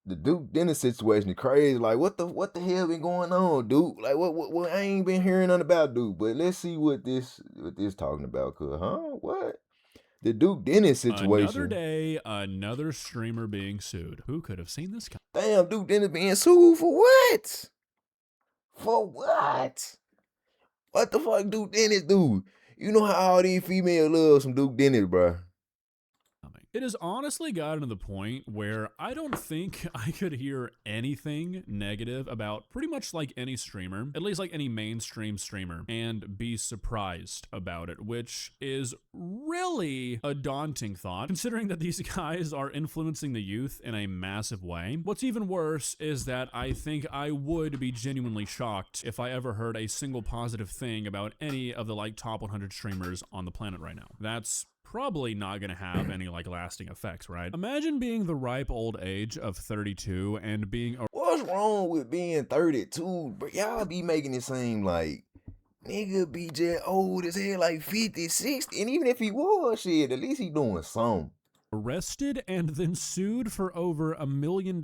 the Duke Dennis situation is crazy. Like, what the hell been going on, Duke? Like, what I ain't been hearing nothing about Duke. But let's see what this talking about. Cause what the Duke Dennis Another situation? day, another streamer being sued. Who could have seen this Damn, Duke Dennis being sued for what? For what? What the fuck, Duke Dennis do? You know how all these females love some Duke Dennis, bruh. coming? It has honestly gotten to the point where I don't think I could hear anything negative about pretty much like any streamer, at least like any mainstream streamer, and be surprised about it, which is really a daunting thought, considering that these guys are influencing the youth in a massive way. What's even worse is that I think I would be genuinely shocked if I ever heard a single positive thing about any of the like top 100 streamers on the planet right now. That's probably not gonna have any like lasting effects, right? Imagine being the ripe old age of 32 and being What's wrong with being 32? But y'all be making it seem like nigga be just old as hell, like 50, 60. And even if he was shit, at least he doing something. arrested and then sued for over $1 million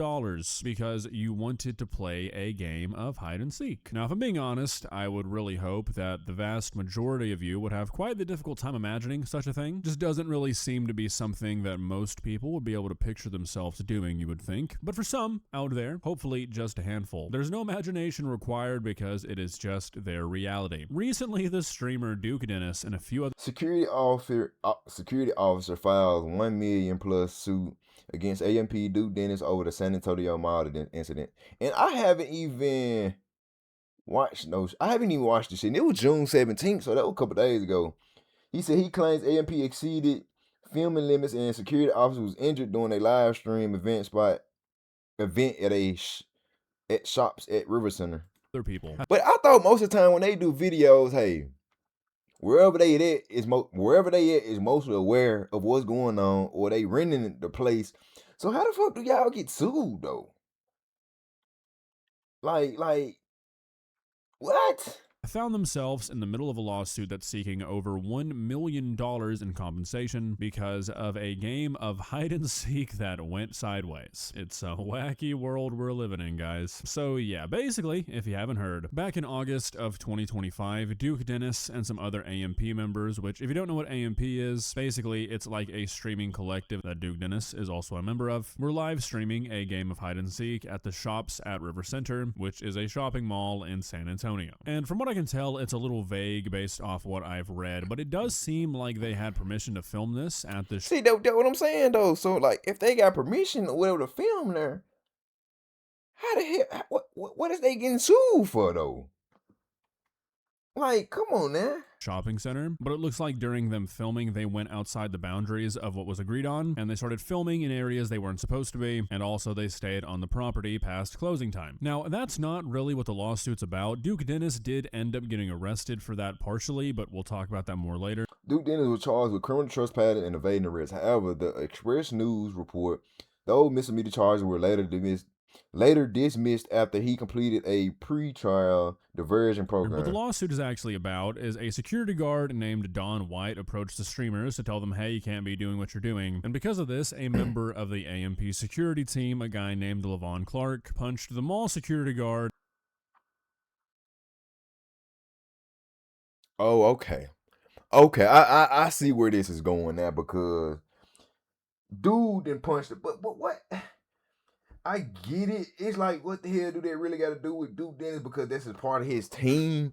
because you wanted to play a game of hide and seek. Now, if I'm being honest, I would really hope that the vast majority of you would have quite the difficult time imagining such a thing. Just doesn't really seem to be something that most people would be able to picture themselves doing, you would think. But for some out there, hopefully just a handful, there's no imagination required because it is just their reality. Recently, the streamer Duke Dennis and a few other Security officer files 1 million plus suit against AMP Duke Dennis over the San Antonio Mall incident. And I haven't even watched the shit. And it was June 17th, so that was a couple days ago. He said he claims AMP exceeded filming limits and security officer was injured during a live stream event at shops at River Center. people. But I thought most of the time when they do videos, hey, wherever they at is mostly aware of what's going on, or they renting the place. So how the fuck do y'all get sued though? Like what? Found themselves in the middle of a lawsuit that's seeking over $1 million in compensation because of a game of hide and seek that went sideways. It's a wacky world we're living in, guys. So yeah, basically, if you haven't heard, back in August of 2025, Duke Dennis and some other AMP members, which if you don't know what AMP is, basically it's like a streaming collective that Duke Dennis is also a member of, were live streaming a game of hide and seek at the shops at River Center, which is a shopping mall in San Antonio. And from what I can tell, it's a little vague based off what I've read, but it does seem like they had permission to film this at the See, that what I'm saying though. So like, if they got permission or whatever to film there, how the hell? What is they getting sued for though? Like, come on now. shopping center, but it looks like during them filming, they went outside the boundaries of what was agreed on, and they started filming in areas they weren't supposed to be, and also they stayed on the property past closing time. Now, that's not really what the lawsuit's about. Duke Dennis did end up getting arrested for that partially, but we'll talk about that more later. Duke Dennis was charged with criminal trespassing and evading arrest. However, the Express News report those misdemeanor charges were later dismissed after he completed a pre-trial diversion program. What the lawsuit is actually about is a security guard named Don White approached the streamers to tell them, hey, you can't be doing what you're doing. And because of this, a member of the AMP security team, a guy named Levon Clark, punched the mall security guard. Oh, okay. Okay, I see where this is going now because dude didn't punch it, but what? I get it. It's like, what the hell do they really got to do with Duke Dennis because this is part of his team?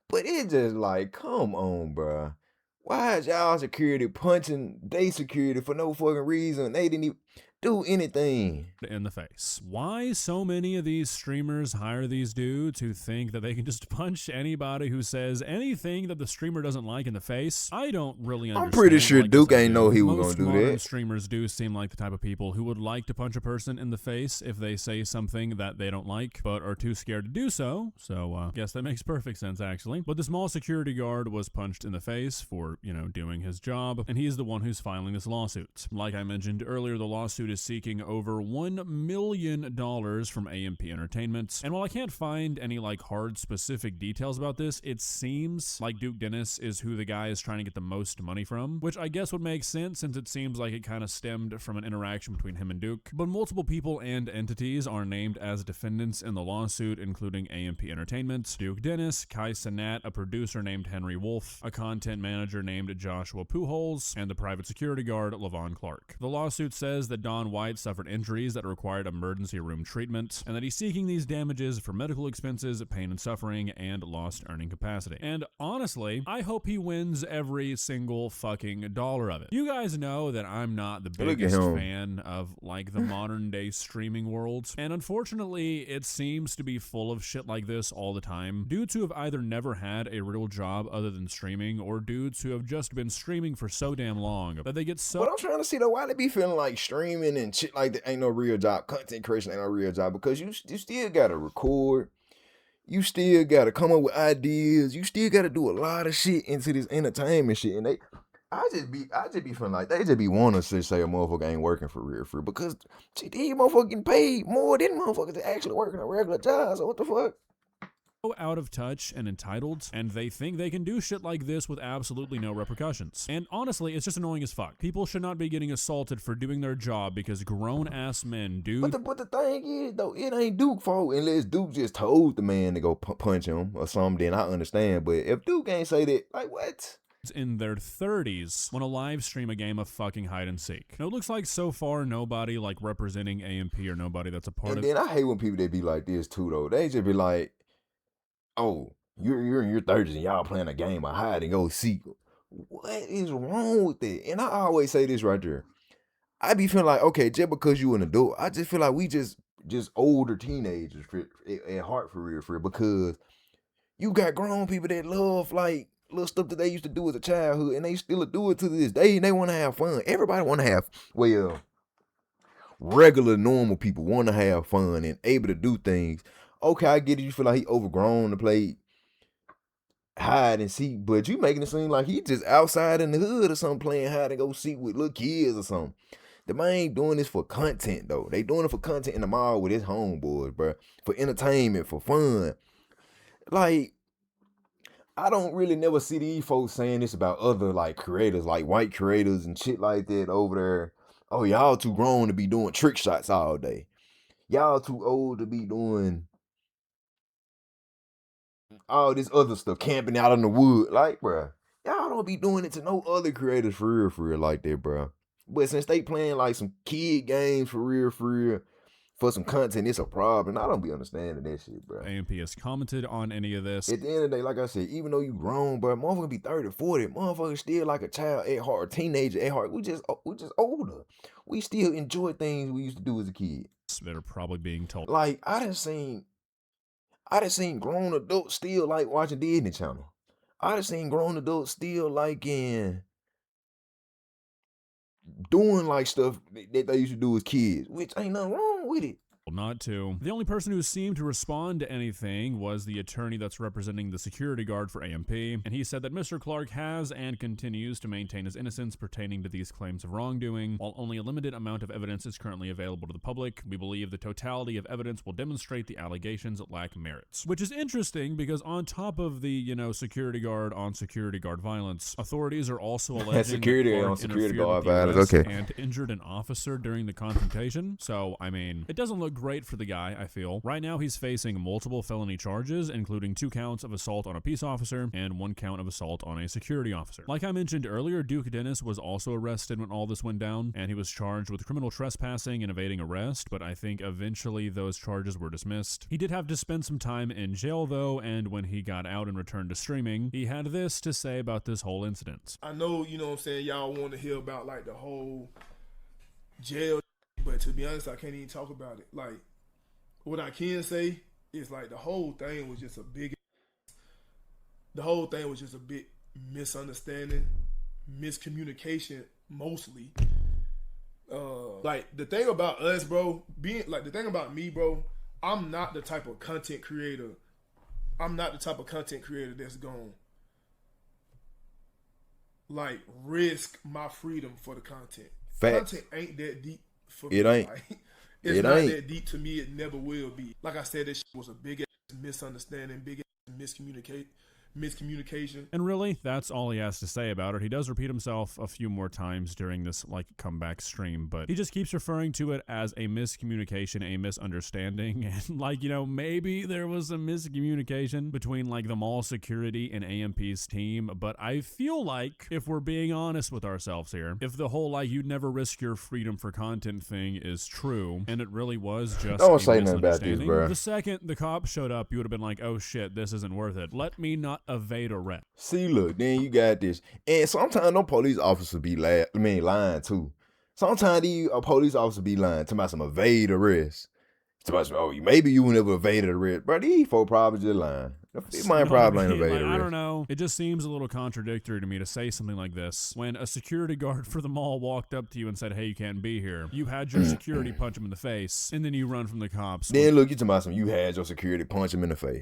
But it's just like, come on, bruh. Why is y'all security punching they security for no fucking reason? They didn't even do anything. In the face. Why so many of these streamers hire these dudes who think that they can just punch anybody who says anything that the streamer doesn't like in the face? I don't really understand. I'm pretty sure like, Duke yes, I ain't do. know he was Most gonna do modern that. streamers do seem like the type of people who would like to punch a person in the face if they say something that they don't like, but are too scared to do so. So, I guess that makes perfect sense, actually. But the small security guard was punched in the face for, doing his job, and he's the one who's filing this lawsuit. Like I mentioned earlier, the lawsuit is is seeking over $1 million from AMP Entertainment. And while I can't find any like hard specific details about this, it seems like Duke Dennis is who the guy is trying to get the most money from, which I guess would make sense since it seems like it kind of stemmed from an interaction between him and Duke. But multiple people and entities are named as defendants in the lawsuit, including AMP Entertainment, Duke Dennis, Kai Cenat, a producer named Henry Wolf, a content manager named Joshua Pujols, and the private security guard Levon Clark. The lawsuit says that Don White suffered injuries that required emergency room treatment, and that he's seeking these damages for medical expenses, pain and suffering, and lost earning capacity. And honestly, I hope he wins every single fucking dollar of it. You guys know that I'm not the biggest fan of like the modern day streaming world, and unfortunately it seems to be full of shit like this all the time. Dudes who have either never had a real job other than streaming, or dudes who have just been streaming for so damn long that they get so... But I'm trying to see though, why they be feeling like streaming and shit like that ain't no real job, content creation ain't no real job, because you still gotta record, you still gotta come up with ideas, you still gotta do a lot of shit into this entertainment shit, and I just be feeling like they just be wanting to say a motherfucker ain't working for real, because shit, these motherfuckers getting paid more than motherfuckers that actually working a regular job, so what the fuck? Out of touch and entitled, and they think they can do shit like this with absolutely no repercussions. And honestly, it's just annoying as fuck. People should not be getting assaulted for doing their job because grown-ass men, dude. But the thing is, though, it ain't Duke's fault unless Duke just told the man to go punch him or something, then I understand. But if Duke ain't say that, like, what? In their 30s want to live stream a game of fucking hide and seek. Now, it looks like so far nobody like representing AMP or nobody that's a part of it. And then I hate when people that be like this too, though. They just be like, oh, you're in your 30s and y'all playing a game of hide and go seek. What is wrong with that? And I always say this right there. I be feeling like, okay, just because you an adult, I just feel like we just older teenagers at heart for real, because you got grown people that love like little stuff that they used to do as a childhood, and they still do it to this day, and they want to have fun. Everybody want to have, well, regular normal people want to have fun and able to do things. Okay, I get it. You feel like he overgrown to play hide and seek, but you making it seem like he just outside in the hood or something playing hide and go seek with little kids or something. The man ain't doing this for content though. They doing it for content in the mall with his homeboys, bro. For entertainment, for fun. Like, I don't really never see these folks saying this about other like creators, like white creators and shit like that over there. Oh, y'all too grown to be doing trick shots all day. Y'all too old to be doing all this other stuff, camping out in the wood. Like, bruh, y'all don't be doing it to no other creators for real like that, bruh. But since they playing like some kid games for real, for some content, it's a problem. I don't be understanding that shit, bruh. AMP has commented on any of this. At the end of the day, like I said, even though you grown, bruh, motherfucker be 30, 40, motherfucker still like a child at heart, teenager at heart. We just older. We still enjoy things we used to do as a kid. That are probably being told. Like, I done seen grown adults still like watching Disney Channel. I done seen grown adults still like doing like stuff that they used to do as kids, which ain't nothing wrong with it. Not to. The only person who seemed to respond to anything was the attorney that's representing the security guard for AMP, and he said that Mr. Clark has and continues to maintain his innocence pertaining to these claims of wrongdoing. While only a limited amount of evidence is currently available to the public, we believe the totality of evidence will demonstrate the allegations lack merits. Which is interesting because on top of the, security guard on security guard violence, authorities are also alleging security that Clark on security guard interfered with the violence, arrest okay, and injured an officer during the confrontation. So, I mean, it doesn't look great for the guy, I feel. Right now, he's facing multiple felony charges, including 2 counts of assault on a peace officer and 1 count of assault on a security officer. Like I mentioned earlier, Duke Dennis was also arrested when all this went down, and he was charged with criminal trespassing and evading arrest, but I think eventually those charges were dismissed. He did have to spend some time in jail, though, and when he got out and returned to streaming, he had this to say about this whole incident. I know, you know what I'm saying, y'all want to hear about, like, the whole jail, but to be honest, I can't even talk about it. Like, what I can say is like the whole thing was just a big misunderstanding, miscommunication mostly. Like the thing about us, bro, the thing about me, bro, I'm not the type of content creator. I'm not the type of content creator that's going like risk my freedom for the content. Facts. Content ain't that deep. for It me. ain't. Like, it's It not ain't. that deep to me. It never will be. Like I said, this shit was a big ass misunderstanding, big ass miscommunication. And really, that's all he has to say about it. He does repeat himself a few more times during this like comeback stream, but he just keeps referring to it as a miscommunication, a misunderstanding, and like, you know, maybe there was a miscommunication between like the mall security and AMP's team, but I feel like if we're being honest with ourselves here, if the whole like you'd never risk your freedom for content thing is true, and it really was just Don't a say nothing about this, misunderstanding, bro. the second the cop showed up, you would have been like, oh shit, this isn't worth it. Let me not evade arrest. See, look, then you got this. And sometimes no police officers be lying too. Sometimes these police officers be lying, talking about some evade arrest. Talking about some, oh, maybe you never evaded arrest. Bro, these folks probably just lying. My You know what I problem ain't mean? evade Like, I don't arrest. know. It just seems a little contradictory to me to say something like this. When a security guard for the mall walked up to you and said, hey, you can't be here. You had your security punch him in the face, and then you run from the cops. Then look, you talking about some, you had your security punch him in the face.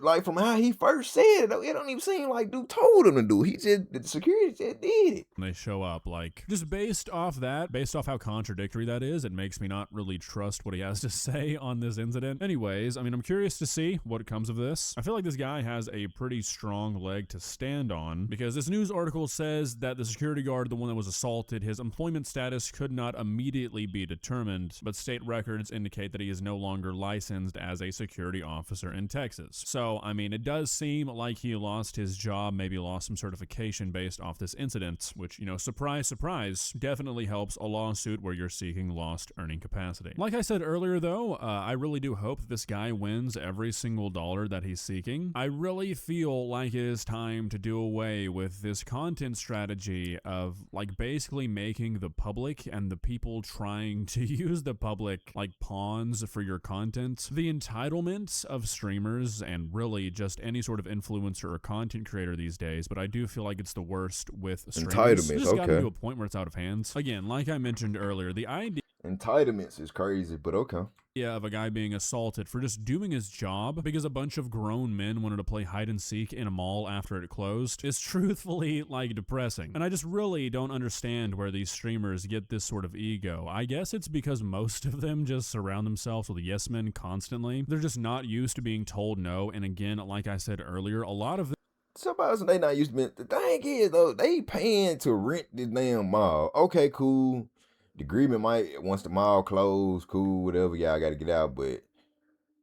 Like from how he first said it don't even seem like dude told him to do it. The security just did it. When they show up, like, just based off how contradictory that is, it makes me not really trust what he has to say on this incident. Anyways, I mean, I'm curious to see what comes of this. I feel like this guy has a pretty strong leg to stand on, because this news article says that the security guard, the one that was assaulted, his employment status could not immediately be determined, but state records indicate that he is no longer licensed as a security officer in Texas. So, I mean, it does seem like he lost his job, maybe lost some certification based off this incident, which, you know, surprise, surprise, definitely helps a lawsuit where you're seeking lost earning capacity. Like I said earlier, though, I really do hope this guy wins every single dollar that he's seeking. I really feel like it is time to do away with this content strategy of, like, basically making the public and the people trying to use the public like pawns for your content. The entitlement of streamers and really just any sort of influencer or content creator these days, but I do feel like it's the worst with streamers. Entitlements, It's just gotten okay. to a point where it's out of hands. Again, like I mentioned earlier, the idea Entitlements is crazy, but okay. of a guy being assaulted for just doing his job because a bunch of grown men wanted to play hide and seek in a mall after it closed is truthfully like depressing. And I just really don't understand where these streamers get this sort of ego. I guess it's because most of them just surround themselves with yes men constantly. They're just not used to being told no. And again, like I said earlier, a lot of them Somebody they not used to be. The thing is though, they paying to rent this damn mall. Okay, cool. The agreement might once the mall closed, cool, whatever. Y'all got to get out, but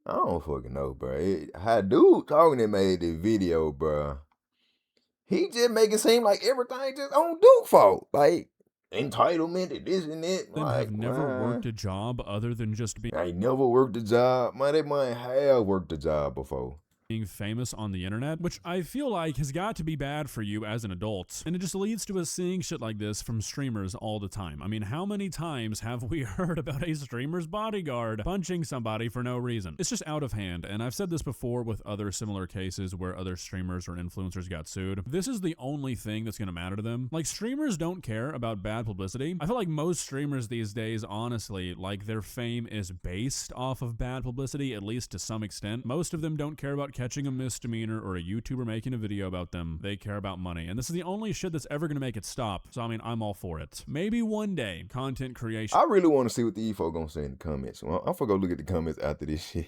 I don't fucking know, bro. How dude talking that made this video, bro. He just make it seem like everything just on Duke fault, like entitlement and this and that. Like, have never man, worked a job other than just being I ain't never worked a job. Man, they might have worked a job before. famous on the internet, which I feel like has got to be bad for you as an adult. And it just leads to us seeing shit like this from streamers all the time. I mean, how many times have we heard about a streamer's bodyguard punching somebody for no reason? It's just out of hand, and I've said this before with other similar cases where other streamers or influencers got sued. This is the only thing that's gonna matter to them. Like, streamers don't care about bad publicity. I feel like most streamers these days, honestly, like, their fame is based off of bad publicity, at least to some extent. Most of them don't care about catching a misdemeanor or a YouTuber making a video about them. They care about money. And this is the only shit that's ever gonna make it stop. So I mean, I'm all for it. Maybe one day, content creation I really want to see what the EFO gonna say in the comments. So I'm gonna go look at the comments after this shit.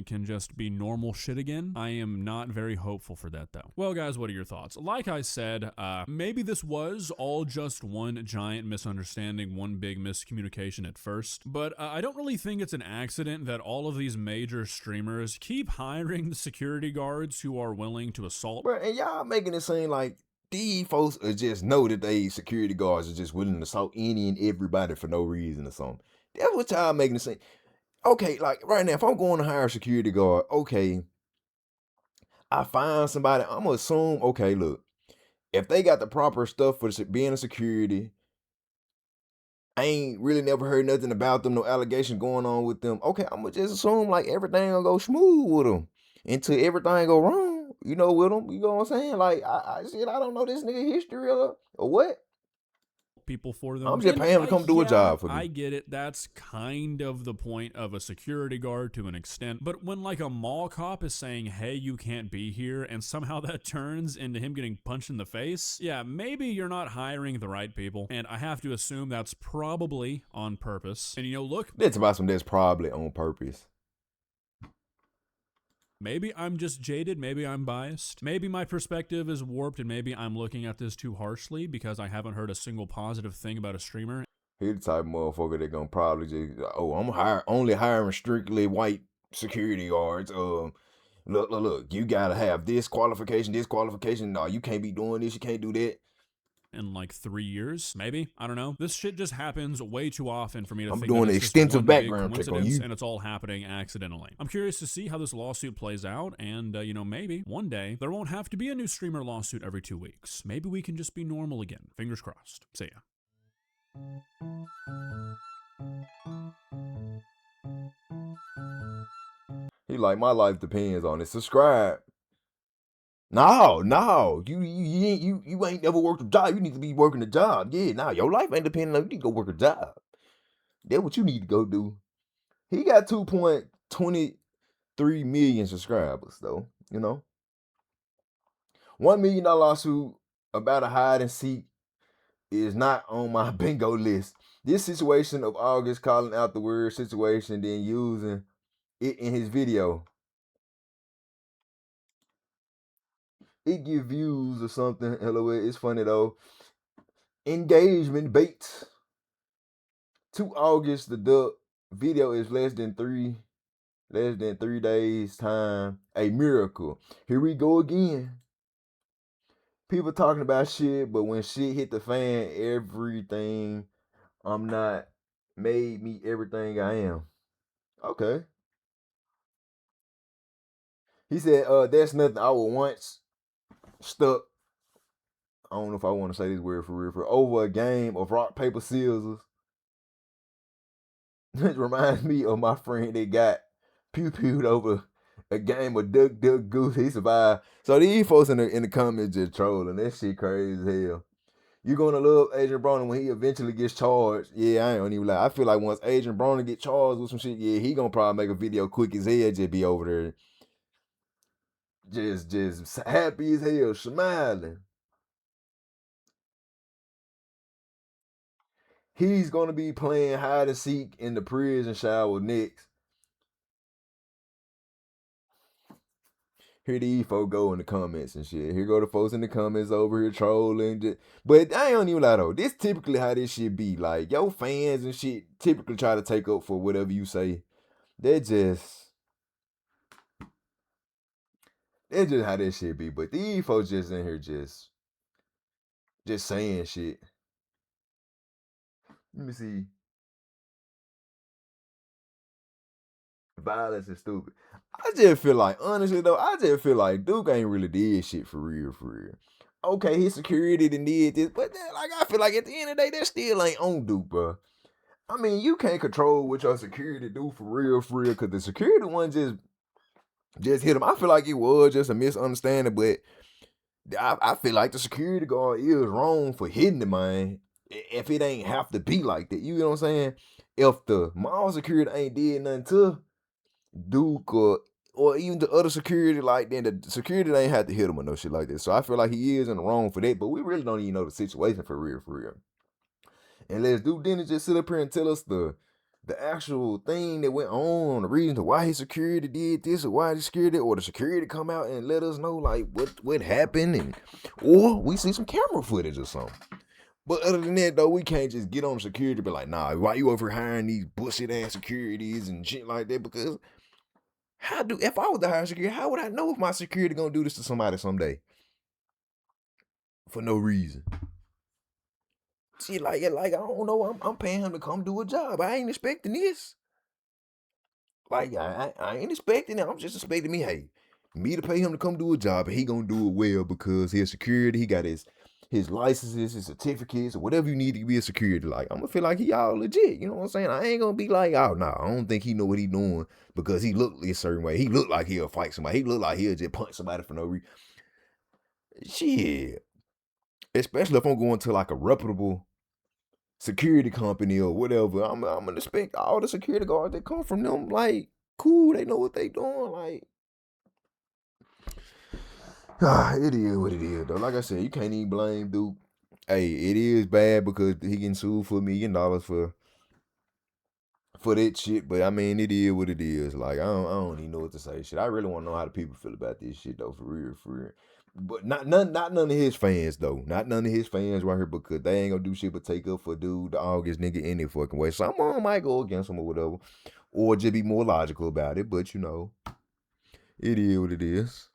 can just be normal shit again. I am not very hopeful for that though. Well guys, what are your thoughts? Like I said, maybe this was all just one giant misunderstanding, one big miscommunication at first, but I don't really think it's an accident that all of these major streamers keep hiring the security guards who are willing to assault. Bro, and y'all making it seem like these folks are just know that they security guards are just willing to assault any and everybody for no reason or something. That's what y'all making it seem. Okay, like right now, if I'm going to hire a security guard, okay, I find somebody, I'm gonna assume, okay, look, if they got the proper stuff for being a security, I ain't really never heard nothing about them, no allegation going on with them. Okay, I'm gonna just assume like everything gonna go smooth with them until everything go wrong, you know, with them. You know what I'm saying? Like, I don't know this nigga history or what. people for them. I'm just And, paying him to come do a job for me. I get it. That's kind of the point of a security guard to an extent. But when like a mall cop is saying, hey, you can't be here, and somehow that turns into him getting punched in the face, yeah, maybe you're not hiring the right people. And I have to assume that's probably on purpose. And look, That's about some that's probably on purpose. maybe I'm just jaded, maybe I'm biased, maybe my perspective is warped, and maybe I'm looking at this too harshly because I haven't heard a single positive thing about a streamer. He the type of motherfucker that gonna probably just, I'm only hiring strictly white security guards. Look, you gotta have this qualification. No, you can't be doing this, you can't do that. In like 3 years, maybe. I don't know. This shit just happens way too often for me to I'm think doing that an it's just extensive one big background check on coincidence you. and it's all happening accidentally. I'm curious to see how this lawsuit plays out, and maybe one day there won't have to be a new streamer lawsuit every 2 weeks. Maybe we can just be normal again. Fingers crossed. See ya. He like, my life depends on it. Subscribe. No, you ain't never worked a job. You need to be working a job. Yeah, your life ain't depending on you. Need to go work a job. That's what you need to go do. He got 2.23 million subscribers, though. $1 million lawsuit about a hide and seek is not on my bingo list. This situation of August calling out the word situation, then using it in his video. It give views or something. LOL, it's funny though. Engagement bait. 2 August, the video is less than 3 days time. A miracle. Here we go again. People talking about shit, but when shit hit the fan, everything I'm not made me everything I am. Okay. He said, that's nothing I was once stuck. I don't know if I want to say this word for real. For over a game of rock, paper, scissors. It reminds me of my friend that got pew-pewed over a game of Duck, Duck, Goose. He survived. So these folks in the comments just trolling. That shit crazy as hell. You're gonna love Adrian Broner when he eventually gets charged. Yeah, I ain't even lie. I feel like once Adrian Broner get charged with some shit, yeah, he gonna probably make a video quick as hell, just be over there. Just happy as hell, smiling. He's going to be playing hide and seek in the prison shower next. Here these folks go in the comments and shit. Here go the folks in the comments over here trolling. But I don't even lie though. This typically how this shit be. Like, your fans and shit typically try to take up for whatever you say. That's just how this shit be. But these folks just in here just saying shit. Let me see. Violence is stupid. I just feel like, honestly though, Duke ain't really did shit for real. Okay, his security done did this, but then, like, I feel like at the end of the day, that still ain't on Duke, bro. I mean, you can't control what your security do for real, because the security one just hit him. I feel like it was just a misunderstanding, but I feel like the security guard is wrong for hitting the man. If it ain't have to be like that, you know what I'm saying? If the mall security ain't did nothing to Duke or even the other security, like, then the security ain't have to hit him or no shit like that. So I feel like he is in the wrong for that, but we really don't even know the situation for real. And let's Duke Dennis just sit up here and tell us the actual thing that went on, the reason to why his security did this or why the security come out and let us know like what happened, or we see some camera footage or something. But other than that, though, we can't just get on security and be like, nah, why you over hiring these bullshit ass securities and shit like that? Because if I was to hire security, how would I know if my security gonna do this to somebody someday? For no reason. See, like I don't know, I'm paying him to come do a job. I ain't expecting this. Like, I ain't expecting it. I'm just expecting me to pay him to come do a job, and he gonna do it well because his security, he got his licenses, his certificates, or whatever you need to be a security. Like, I'm gonna feel like he all legit. You know what I'm saying? I ain't gonna be like, oh no, I don't think he know what he doing because he look a certain way. He look like he'll fight somebody. He look like he'll just punch somebody for no reason. Shit. Especially if I'm going to like a reputable security company or whatever. I'm gonna expect all the security guards that come from them, like, cool, they know what they doing, like. It is what it is, though. Like I said, you can't even blame Duke. Hey, it is bad because he getting sued for $1 million for that shit. But I mean, it is what it is. Like, I don't even know what to say. Shit, I really want to know how the people feel about this shit though, for real, for real. But not none of his fans though. Not none of his fans right here, because they ain't gonna do shit but take up for dude, the August nigga, any fucking way. Some of them might go against him or whatever, or just be more logical about it. But you know, it is what it is.